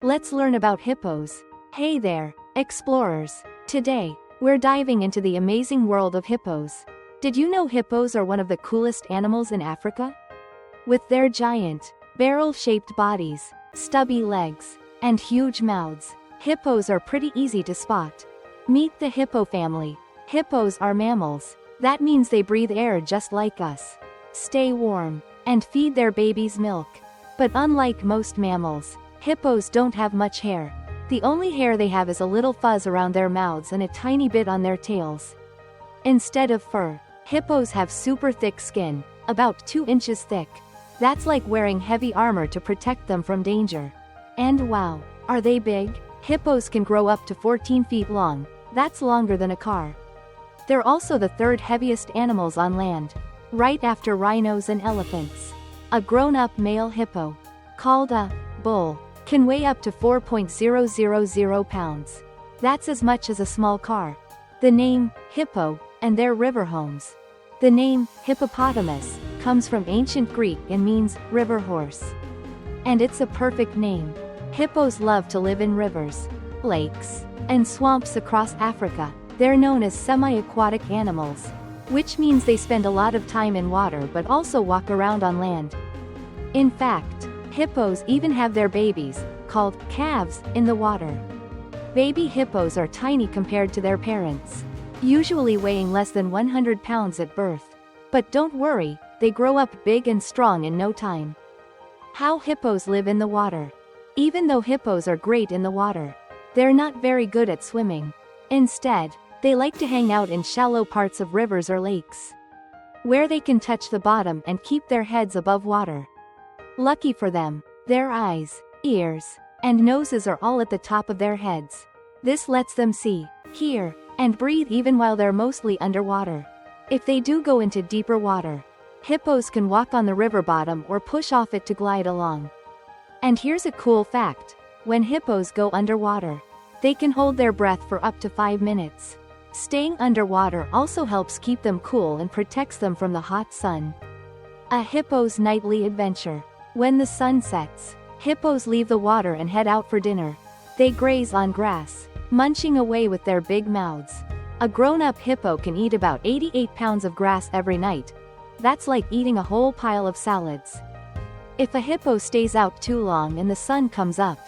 Let's learn about hippos. Hey there, explorers. Today, we're diving into the amazing world of hippos. Did you know hippos are one of the coolest animals in Africa? With their giant, barrel-shaped bodies, stubby legs, and huge mouths, hippos are pretty easy to spot. Meet the hippo family. Hippos are mammals. That means they breathe air just like us, stay warm, and feed their babies milk. But unlike most mammals, hippos don't have much hair. The only hair they have is a little fuzz around their mouths and a tiny bit on their tails. Instead of fur, hippos have super thick skin, about 2 inches thick. That's like wearing heavy armor to protect them from danger. And wow, are they big? Hippos can grow up to 14 feet long. That's longer than a car. They're also the third heaviest animals on land, right after rhinos and elephants. A grown-up male hippo, called a bull, can weigh up to 4.000 pounds. That's as much as a small car. The name, Hippo, and their river homes. The name, hippopotamus, comes from ancient Greek and means, river horse. And it's a perfect name. Hippos love to live in rivers, lakes, and swamps across Africa. They're known as semi-aquatic animals, which means they spend a lot of time in water but also walk around on land. In fact, hippos even have their babies, called calves, in the water. Baby hippos are tiny compared to their parents, usually weighing less than 100 pounds at birth. But don't worry, they grow up big and strong in no time. How hippos live in the water. Even though hippos are great in the water, they're not very good at swimming. Instead, they like to hang out in shallow parts of rivers or lakes, where they can touch the bottom and keep their heads above water. Lucky for them, their eyes, ears, and noses are all at the top of their heads. This lets them see, hear, and breathe even while they're mostly underwater. If they do go into deeper water, hippos can walk on the river bottom or push off it to glide along. And here's a cool fact. When hippos go underwater, they can hold their breath for up to 5 minutes. Staying underwater also helps keep them cool and protects them from the hot sun. A hippo's nightly adventure. When the sun sets, hippos leave the water and head out for dinner. They graze on grass, munching away with their big mouths. A grown-up hippo can eat about 88 pounds of grass every night. That's like eating a whole pile of salads. If a hippo stays out too long and the sun comes up,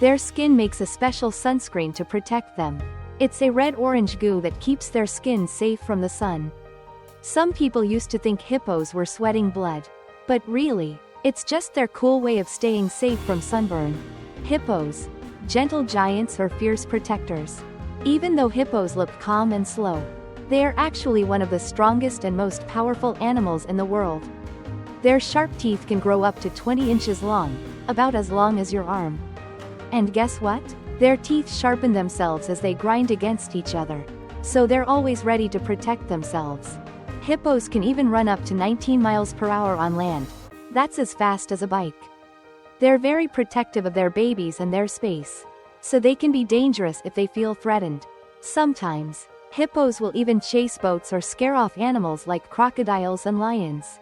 their skin makes a special sunscreen to protect them. It's a red-orange goo that keeps their skin safe from the sun. Some people used to think hippos were sweating blood. But really, it's just their cool way of staying safe from sunburn. Hippos, gentle giants or fierce protectors. Even though hippos look calm and slow, they are actually one of the strongest and most powerful animals in the world. Their sharp teeth can grow up to 20 inches long, about as long as your arm. And guess what? Their teeth sharpen themselves as they grind against each other, so they're always ready to protect themselves. Hippos can even run up to 19 miles per hour on land. That's as fast as a bike. They're very protective of their babies and their space, so they can be dangerous if they feel threatened. Sometimes, hippos will even chase boats or scare off animals like crocodiles and lions.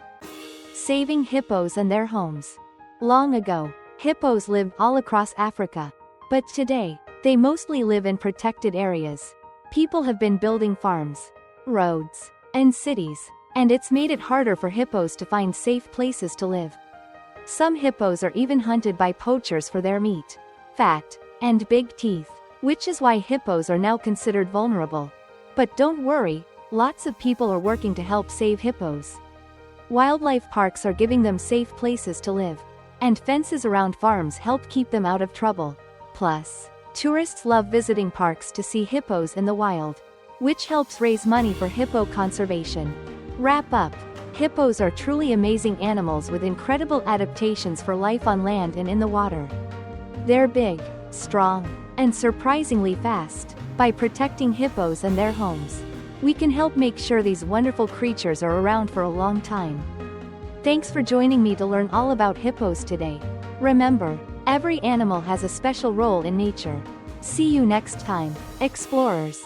Saving hippos and their homes. Long ago, hippos lived all across Africa. But today, they mostly live in protected areas. People have been building farms, roads, and cities, and it's made it harder for hippos to find safe places to live. Some hippos are even hunted by poachers for their meat, fat, and big teeth, which is why hippos are now considered vulnerable. But don't worry, lots of people are working to help save hippos. Wildlife parks are giving them safe places to live, and fences around farms help keep them out of trouble. Plus, tourists love visiting parks to see hippos in the wild, which helps raise money for hippo conservation. Wrap up. Hippos are truly amazing animals with incredible adaptations for life on land and in the water. They're big, strong, and surprisingly fast. By protecting hippos and their homes, we can help make sure these wonderful creatures are around for a long time. Thanks for joining me to learn all about hippos today. Remember, every animal has a special role in nature. See you next time, explorers.